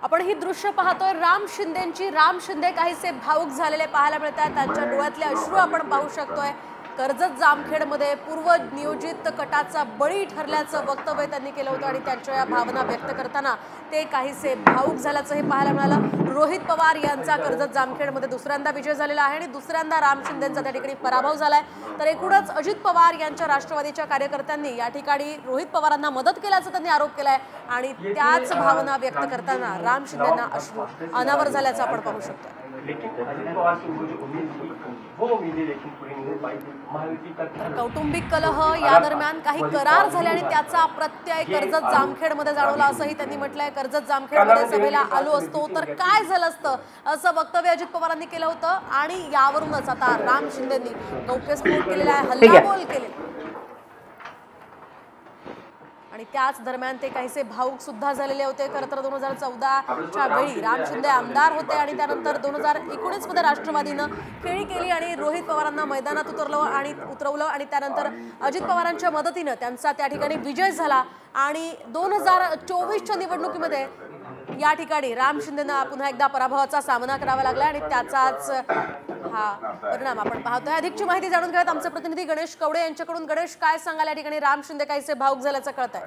आपण ही दृश्य पाहतोय राम शिंदे काहीसे भावुक झालेले पाहायला मिळतात। त्यांच्या डोळ्यातले अश्रू आपण पाहू शकतोय। कर्जत जामखेडमध्ये पूर्व नियोजित कटाचा बळी ठरल्याचं वक्तव्य त्यांनी केलं होतं आणि त्यांच्या या भावना व्यक्त करताना ते काहीसे भावुक झाल्याचं हे पाहायला मिळालं। रोहित पवार यांचा कर्जत जामखेडमध्ये दुसऱ्यांदा विजय झालेला आहे आणि दुसऱ्यांदा राम शिंदेंचा त्या ठिकाणी पराभव झालाय। तर एकूणच अजित पवार यांच्या राष्ट्रवादीच्या कार्यकर्त्यांनी या ठिकाणी रोहित पवारांना मदत केल्याचा त्यांनी आरोप केलाय आणि त्याच भावना व्यक्त करताना राम शिंदेंना अश्रू अनावर झाल्याचं आपण पाहू शकतो। कौटुंबिक कलह या दरम्यान काही करार झाले आणि त्याचा प्रत्यय कर्जत जामखेडमध्ये जाणवला असंही त्यांनी म्हटलंय। कर्जत जामखेडमध्ये सभेला आलो असतो तर काय झालं असतं असं वक्तव्य अजित पवारांनी केलं होतं आणि यावरूनच आता राम शिंदेंनी गौप्यस्फोट केलेला आहे, हल्लाबोल केले आणि त्याच दरम्यान ते काहीसे भावुक सुद्धा झालेले होते। खरं तर 2014च्या वेळी राम शिंदे आमदार होते आणि त्यानंतर 2019 मध्ये राष्ट्रवादीनं खेळी केली आणि रोहित पवारांना मैदानात उतरवलं आणि त्यानंतर अजित पवारांच्या मदतीनं त्यांचा त्या ठिकाणी विजय झाला आणि 2024च्या निवडणुकीमध्ये या ठिकाणी राम शिंदेंना पुन्हा एकदा पराभवाचा सामना करावा लागला आणि त्याचाच हा परिणाम आपण पाहतोय। अधिकची माहिती जाणून घेऊयात आमचे प्रतिनिधी गणेश कवडे यांच्याकडून। गणेश, काय सांगाल, या ठिकाणी राम शिंदे काहीसे भावुक झाल्याचं कळतंय?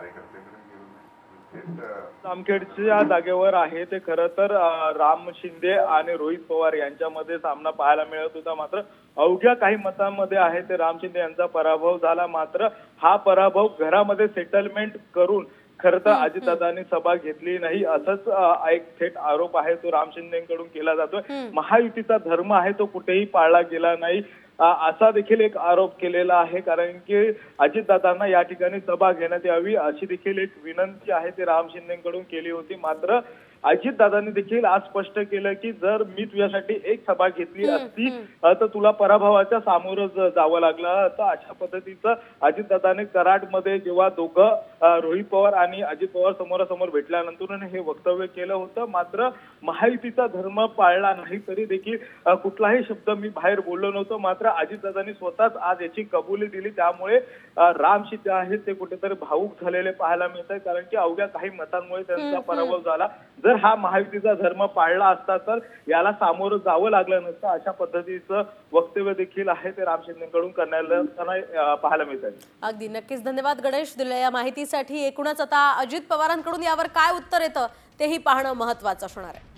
जामखेडच्या जागेवर आहे ते खरं तर राम शिंदे आणि रोहित पवार यांच्यामध्ये सामना पाहायला मिळत होता, मात्र अवघ्या काही मतांमध्ये आहे ते राम शिंदे यांचा पराभव झाला। मात्र हा पराभव घरामध्ये सेटलमेंट करून खरं तर अजितदादांनी सभा घेतली नाही असंच एक थेट आरोप आहे तो राम शिंदेकडून केला जातोय। महायुतीचा धर्म आहे तो कुठेही पाळला गेला नाही असा देखील एक आरोप केलेला आहे, कारण की अजितदादांना या ठिकाणी सभा घेण्यात यावी अशी देखील एक विनंती आहे ते राम शिंदेकडून केली होती। मात्र अजितदादांनी देखील आज स्पष्ट केलं की जर मी तुझ्यासाठी एक सभा घेतली असती तर तुला पराभवाच्या सामोरं जावं लागलं तर अशा पद्धतीचं अजितदादांनी कराडमध्ये जेव्हा दोघं रोहित पवार आणि अजित पवार समोरासमोर भेटल्यानंतर हे वक्तव्य केलं होतं। मात्र महायुतीचा धर्म पाळला नाही तरी देखील कुठलाही शब्द मी बाहेर बोललो नव्हतो, मात्र अजितदादांनी स्वतःच आज याची कबुली दिली। त्यामुळे राम शिंदे आहेत ते कुठेतरी भावुक झालेले पाहायला मिळत आहे, कारण की अवघ्या काही मतांमुळे त्यांचा पराभव झाला। जर हा महायुतीचा धर्म पाळला असता तर याला सामोरं जावं लागलं नसतं अशा पद्धतीचं वक्तव्य देखील आहे ते राम शिंदेकडून करण्याला पाहायला मिळत आहे। अगदी नक्कीच धन्यवाद गणेश दिलेल्या या माहितीसाठी। एकूणच आता अजित पवारांकडून यावर काय उत्तर येतं तेही पाहणं महत्त्वाचं असणार आहे।